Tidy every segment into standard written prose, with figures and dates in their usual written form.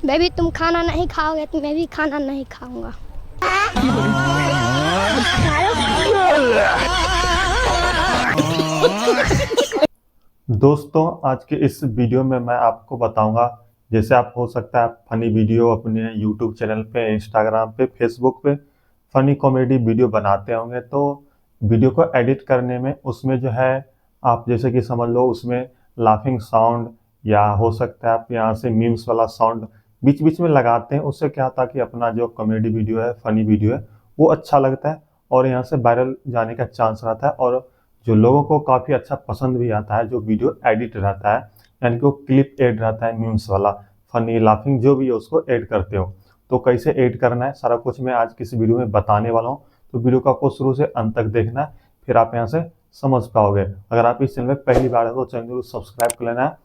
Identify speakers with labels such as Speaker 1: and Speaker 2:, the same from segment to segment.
Speaker 1: Baby तुम खाना नहीं खाओगे तो मैं भी खाना नहीं खाऊंगा।
Speaker 2: दोस्तों, आज के इस वीडियो में मैं आपको बताऊंगा, जैसे आप हो सकता है आप फनी वीडियो अपने यूट्यूब चैनल पे, इंस्टाग्राम पे, फेसबुक पे फनी कॉमेडी वीडियो बनाते होंगे। तो वीडियो को एडिट करने में उसमें जो है आप जैसे कि समझ लो उसमें लाफिंग साउंड या हो सकता है आप यहाँ से मीम्स वाला साउंड बीच बीच में लगाते हैं। उससे क्या होता है कि अपना जो कॉमेडी वीडियो है, फनी वीडियो है, वो अच्छा लगता है और यहाँ से वायरल जाने का चांस रहता है और जो लोगों को काफ़ी अच्छा पसंद भी आता है। जो वीडियो एडिट रहता है यानी कि वो क्लिप एड रहता है, मीम्स वाला, फनी लाफिंग जो भी है उसको ऐड करते हो। तो कैसे ऐड करना है सारा कुछ मैं आज किसी वीडियो में बताने वाला हूँ। तो वीडियो को आपको शुरू से अंत तक देखना है, फिर आप यहाँ से समझ पाओगे। अगर आप इस चैनल में पहली बार है तो चैनल को सब्सक्राइब कर लेना है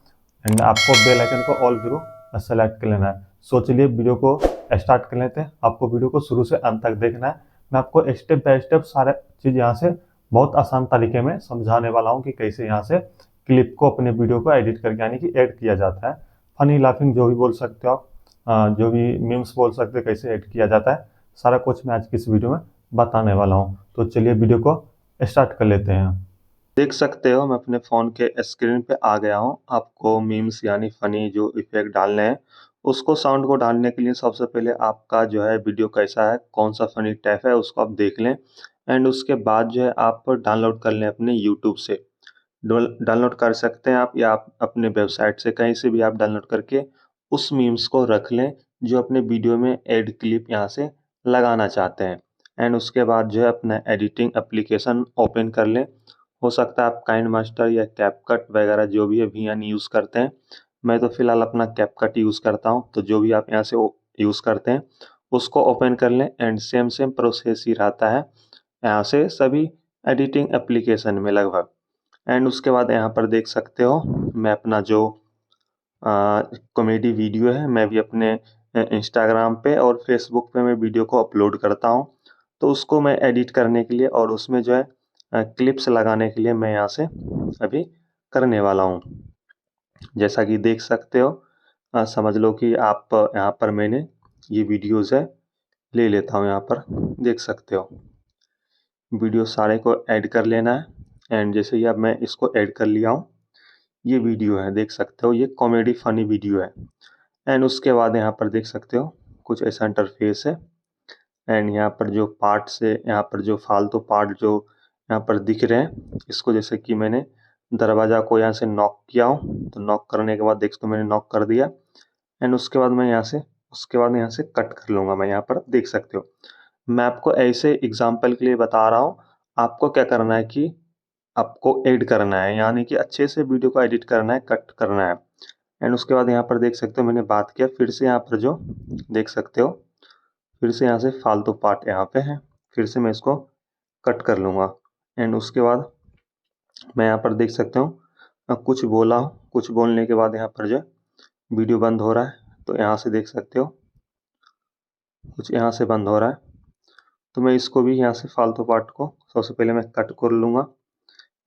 Speaker 2: एंड आपको बेल आइकन को ऑल जरूर सेलेक्ट कर लेना है। सो चलिए वीडियो को स्टार्ट कर लेते हैं। आपको वीडियो को शुरू से अंत तक देखना है। मैं आपको स्टेप बाय स्टेप सारे चीज़ यहाँ से बहुत आसान तरीके में समझाने वाला हूँ कि कैसे यहाँ से क्लिप को अपने वीडियो को एडिट करके यानी कि ऐड किया जाता है। फनी लाफिंग जो भी बोल सकते हो आप, जो भी मीम्स बोल सकते हो, कैसे ऐड किया जाता है सारा कुछ मैं आज की इस वीडियो में बताने वाला हूँ। तो चलिए वीडियो को स्टार्ट कर लेते हैं। देख सकते हो मैं अपने फ़ोन के स्क्रीन पे आ गया हूँ। आपको मीम्स यानी फ़नी जो इफ़ेक्ट डालने हैं, उसको साउंड को डालने के लिए सबसे पहले आपका जो है वीडियो कैसा है, कौन-सा फ़नी टाइप है उसको आप देख लें एंड उसके बाद जो है आप डाउनलोड कर लें अपने यूट्यूब से। डाउनलोड कर सकते हैं आप या आप अपने वेबसाइट से कहीं से भी आप डाउनलोड करके उस मीम्स को रख लें जो अपने वीडियो में ऐड क्लिप यहाँ से लगाना चाहते हैं एंड उसके बाद जो है अपना एडिटिंग एप्लीकेशन ओपन कर लें। हो सकता है आप काइनमास्टर या कैपकट वगैरह जो भी है वीएन यूज़ करते हैं। मैं तो फिलहाल अपना कैपकट यूज़ करता हूँ, तो जो भी आप यहाँ से यूज़ करते हैं उसको ओपन कर लें एंड सेम सेम प्रोसेस ही रहता है यहाँ से सभी एडिटिंग एप्लीकेशन में लगभग। एंड उसके बाद यहाँ पर देख सकते हो मैं अपना जो कॉमेडी वीडियो है मैं भी अपने इंस्टाग्राम पे और फेसबुक पे मैं वीडियो को अपलोड करता हूँ। तो उसको मैं एडिट करने के लिए और उसमें जो है क्लिप्स लगाने के लिए मैं यहाँ से अभी करने वाला हूँ। जैसा कि देख सकते हो, समझ लो कि आप यहाँ पर मैंने ये वीडियोज़ है ले लेता हूँ। यहाँ पर देख सकते हो वीडियो सारे को ऐड कर लेना है एंड जैसे ही अब मैं इसको ऐड कर लिया हूँ, ये वीडियो है देख सकते हो, ये कॉमेडी फनी वीडियो है। एंड उसके बाद यहाँ पर देख सकते हो कुछ ऐसा इंटरफेस है एंड यहाँ पर जो पार्ट्स है, यहाँ पर जो फालतू पार्ट जो यहाँ पर दिख रहे हैं, इसको जैसे कि मैंने दरवाज़ा को यहाँ से नॉक किया हूँ, तो नॉक करने के बाद देख तो मैंने नॉक कर दिया एंड उसके बाद मैं यहाँ से कट कर लूँगा। मैं यहाँ पर देख सकते हो मैं आपको ऐसे एग्जाम्पल के लिए बता रहा हूँ। आपको क्या करना है कि आपको ऐड करना है यानी कि अच्छे से वीडियो को एडिट करना है, कट करना है एंड उसके बाद यहाँ पर देख सकते हो मैंने बात किया, फिर से यहाँ पर जो देख सकते हो फिर से यहाँ से फालतू पार्ट यहाँ पे है, फिर से मैं इसको कट कर लूँगा एंड उसके बाद मैं यहाँ पर देख सकते हूँ कुछ बोला हूँ, कुछ बोलने के बाद यहाँ पर जो वीडियो बंद हो रहा है। तो यहाँ से देख सकते हो कुछ यहाँ से बंद हो रहा है, तो मैं इसको भी यहाँ से फालतू पार्ट को सबसे पहले मैं कट कर लूँगा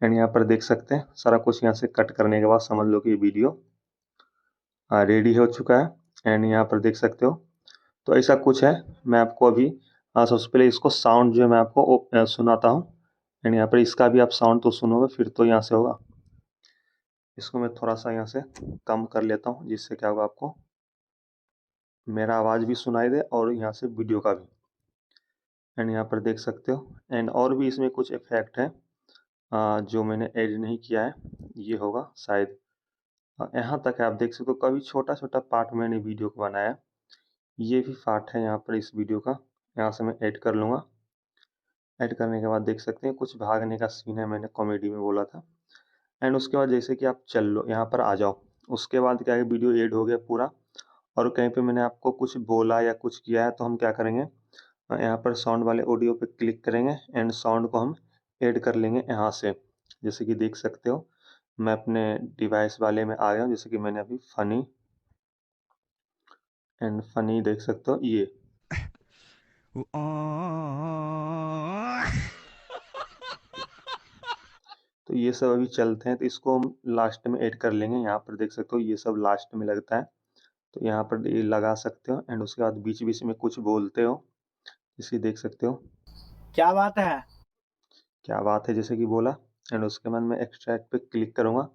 Speaker 2: एंड यहाँ पर देख सकते हैं सारा कुछ यहाँ से कट करने के बाद समझ लो कि ये वीडियो रेडी हो चुका है एंड यहाँ पर देख सकते हो। तो ऐसा कुछ है। मैं आपको अभी सबसे पहले इसको साउंड जो है मैं आपको सुनाता हूँ एंड यहाँ पर इसका भी आप साउंड तो सुनोगे फिर तो यहाँ से होगा। इसको मैं थोड़ा सा यहाँ से कम कर लेता हूँ जिससे क्या होगा आपको मेरा आवाज़ भी सुनाई दे और यहाँ से वीडियो का भी। एंड यहाँ पर देख सकते हो एंड और भी इसमें कुछ इफेक्ट है जो मैंने ऐड नहीं किया है, ये होगा शायद। यहाँ तक है, आप देख सकते हो कभी छोटा छोटा पार्ट मैंने वीडियो को बनाया, ये भी पार्ट है यहाँ पर इस वीडियो का। यहाँ से मैं ऐड कर लूँगा। ऐड करने के बाद देख सकते हैं कुछ भागने का सीन है, मैंने कॉमेडी में बोला था एंड उसके बाद जैसे कि आप चल लो यहाँ पर आ जाओ, उसके बाद क्या है वीडियो ऐड हो गया पूरा और कहीं पे मैंने आपको कुछ बोला या कुछ किया है तो हम क्या करेंगे, यहाँ पर साउंड वाले ऑडियो पे क्लिक करेंगे एंड साउंड को हम ऐड कर लेंगे यहाँ से। जैसे कि देख सकते हो मैं अपने डिवाइस वाले में आ गया हूँ, जैसे कि मैंने अभी फनी देख सकते हो ये। तो ये सब अभी चलते हैं, तो इसको हम लास्ट में ऐड कर लेंगे। यहाँ पर देख सकते हो ये सब लास्ट में लगता है तो यहाँ पर ये लगा सकते हो एंड उसके बाद बीच बीच में कुछ बोलते हो, जैसे देख सकते हो
Speaker 3: क्या बात है।
Speaker 2: क्या बात है जैसे कि बोला। एंड उसके बाद मैं एक्सट्रैक्ट पे क्लिक करूँगा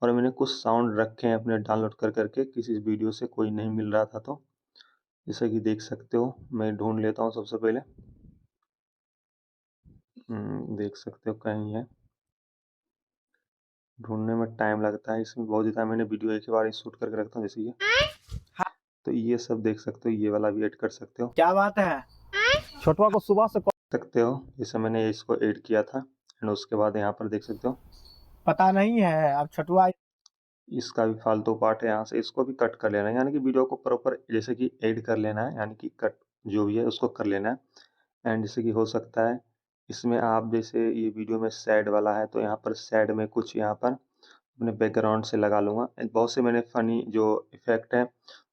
Speaker 2: और मैंने कुछ साउंड रखे हैं अपने डाउनलोड कर करके, किसी वीडियो से कोई नहीं मिल रहा था तो जैसे कि देख सकते हो मैं ढूंढ लेता हूँ सबसे पहले। देख सकते हो कहीं है, ढूंढने में टाइम लगता है, इसमें बहुत ज़्यादा मैंने वीडियो एक ही बार शूट करके रखता हूँ जैसे ये। तो ये सब देख सकते हो, ये वाला भी ऐड कर सकते हो।
Speaker 3: क्या बात है। छोटवा को सुबह से
Speaker 2: सकते हो जैसे मैंने इसको ऐड किया था एंड उसके बाद यहाँ पर देख सकते हो
Speaker 3: पता नहीं है, अब छोटवा
Speaker 2: इसका भी फालतू पार्ट है, यहाँ से इसको भी कट कर लेना है, यानी कि वीडियो को प्रॉपर जैसे कि ऐड कर लेना है, यानी कि कट जो भी है उसको कर लेना है। एंड जैसे कि हो सकता है इसमें आप जैसे ये वीडियो में सैड वाला है तो यहाँ पर सैड में कुछ यहाँ पर अपने बैकग्राउंड से लगा लूँगा। बहुत से मैंने फ़नी जो इफ़ेक्ट है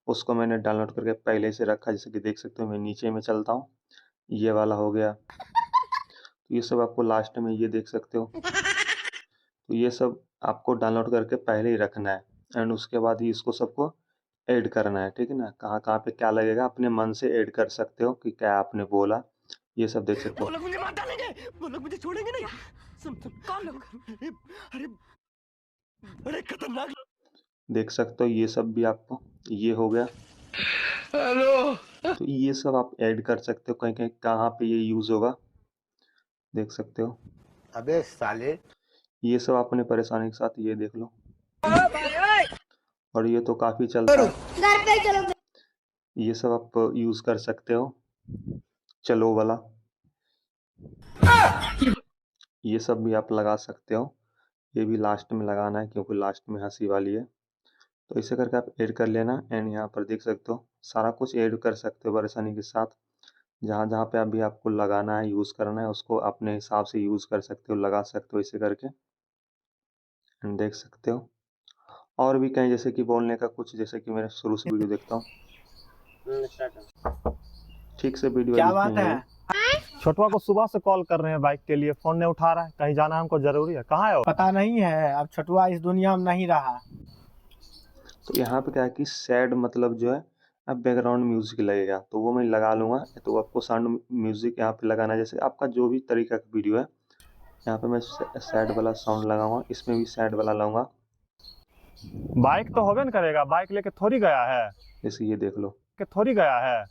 Speaker 2: उसको मैंने डाउनलोड करके पहले से रखा, जैसे कि देख सकते हो। मैं नीचे में चलता हूँ, ये वाला हो गया, तो ये सब आपको लास्ट में ये देख सकते हो। तो ये सब आपको डाउनलोड करके पहले ही रखना है एंड उसके बाद ही इसको सबको ऐड करना है, ठीक है ना। कहाँ कहाँ पे क्या लगेगा अपने मन से ऐड कर सकते हो कि क्या आपने बोला, ये सब देख सकते हो।
Speaker 4: वो लोग मुझे मार डालेंगे, वो लोग मुझे छोड़ेंगे नहीं। सुन कौन लोग? अरे बड़े खतरनाक लोग।
Speaker 2: देख सकते हो ये सब भी आपको, ये हो गया।
Speaker 4: हेलो।
Speaker 2: तो ये सब आप ऐड कर सकते हो, कहीं कहीं कहाँ पे ये यूज़ होगा देख सकते हो।
Speaker 3: अबे साले।
Speaker 2: ये सब अपने परेशानी के साथ ये देख लो, और ये तो काफ़ी चलता है, ये सब आप यूज़ कर सकते हो। चलो वाला ये सब भी आप लगा सकते हो, ये भी लास्ट में लगाना है क्योंकि लास्ट में हंसी वाली है। तो इसे करके आप ऐड कर लेना एंड यहाँ पर देख सकते हो सारा कुछ ऐड कर सकते हो परेशानी के साथ। जहाँ जहाँ पे अभी आपको लगाना है यूज़ करना है उसको अपने हिसाब से यूज़ कर सकते हो, लगा सकते हो इसे करके एंड देख सकते हो। और भी कहीं जैसे कि बोलने का कुछ, जैसे कि मैंने शुरू से वीडियो देखता हूँ, ठीक से वीडियो
Speaker 3: क्या
Speaker 2: एडिट
Speaker 3: बात
Speaker 2: नहीं
Speaker 3: है।
Speaker 2: है।
Speaker 3: छोटवा को सुबह से कॉल कर रहे हैं बाइक के लिए, फोन नहीं उठा रहा है, कहीं जाना हमको जरूरी है। कहाँ है वो? पता नहीं है, अब छोटवा इस दुनिया में नहीं रहा।
Speaker 2: तो यहाँ पे क्या है कि सैड मतलब जो है अब बैकग्राउंड म्यूजिक लगेगा, तो वो मैं लगा लूँगा। तो आपको साउंड म्यूजिक यहाँ पे लगाना है, जैसे आपका जो भी तरीका का वीडियो है। यहाँ पे मैं सैड वाला साउंड लगाऊंगा, इसमें भी सैड वाला लाऊंगा।
Speaker 3: बाइक तो होबे न करेगा, बाइक लेके थोड़ी गया है,
Speaker 2: जैसे ये देख लो,
Speaker 3: कि थोड़ी गया है।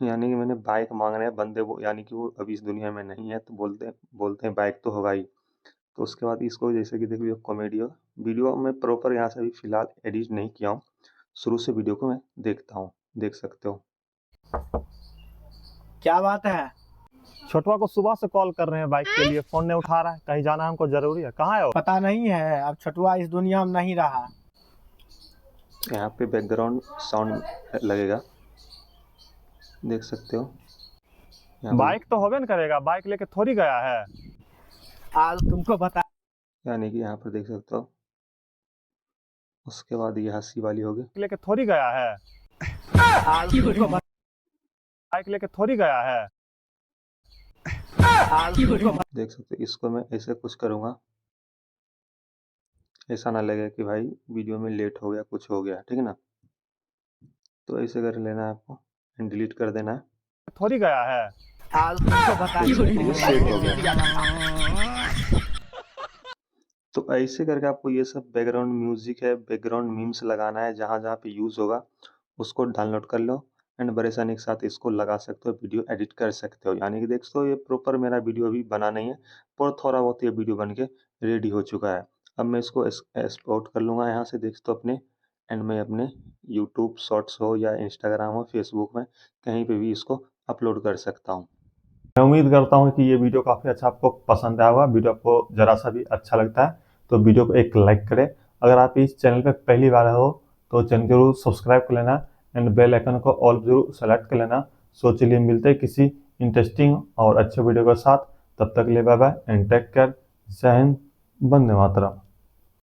Speaker 2: यानी कि मैंने बाइक मांग रहे हैं बंदे, वो यानी कि वो अभी इस दुनिया में नहीं है, तो बोलते हैं बाइक तो होगा ही। तो उसके बाद इसको जैसे कि देख लो कॉमेडी वीडियो में प्रॉपर यहाँ से अभी फिलहाल एडिट नहीं किया हूँ, शुरू से वीडियो को मैं देखता हूँ, देख सकते हो।
Speaker 3: क्या बात है। छोटवा को सुबह से कॉल कर रहे हैं बाइक के लिए, फोन नहीं उठा रहा है, कहीं जाना हमको जरूरी है। कहाँ है वो? पता नहीं है, अब छोटवा इस दुनिया में नहीं रहा।
Speaker 2: यहाँ पे बैकग्राउंड साउंड लगेगा, देख सकते हो।
Speaker 3: बाइक तो होबे न करेगा, बाइक लेके थोड़ी गया है। आज तुमको बता,
Speaker 2: यानी कि यहाँ पर देख सकते हो। उसके बाद ये हंसी वाली होगी,
Speaker 3: लेके थोड़ी गया है। आज तुमको बाइक लेके थोड़ी गया है।
Speaker 2: देख सकते हो। इसको मैं ऐसे कुछ करूँगा, ऐसा ना लगे कि भाई वीडियो में लेट हो गया, कुछ हो गया, ठीक है ना। तो ऐसे कर लेना है आपको एंड डिलीट कर देना है।
Speaker 3: थोड़ी गया है। आज तुमको बता,
Speaker 2: ये सेट हो गया। तो ऐसे करके आपको ये सब बैकग्राउंड म्यूजिक है, बैकग्राउंड मीम्स लगाना है, जहाँ जहाँ पे यूज़ होगा उसको डाउनलोड कर लो एंड परेशानी के साथ इसको लगा सकते हो, वीडियो एडिट कर सकते हो। यानी कि देख सकते हो ये प्रॉपर मेरा वीडियो अभी बना नहीं है, पर थोड़ा बहुत ये वीडियो बन के रेडी हो चुका है। अब मैं इसको एक्सपोर्ट कर लूँगा यहाँ से, देख सकते हो अपने, एंड मैं अपने यूट्यूब शॉर्ट्स हो या इंस्टाग्राम हो, फेसबुक में कहीं पे भी इसको अपलोड कर सकता हूँ।
Speaker 5: मैं उम्मीद करता हूँ कि ये वीडियो काफ़ी अच्छा आपको पसंद आया होगा। वीडियो आपको ज़रा सा भी अच्छा लगता है तो वीडियो को एक लाइक करें। अगर आप इस चैनल पर पहली बार हो तो चैनल जरूर सब्सक्राइब कर लेना एंड बेल आइकन को ऑल जरूर सेलेक्ट कर लेना। सो चलिए मिलते हैं किसी इंटरेस्टिंग और अच्छे वीडियो के साथ। तब तक के लिए bye bye and take care. जय हिंद, वंदे मातरम।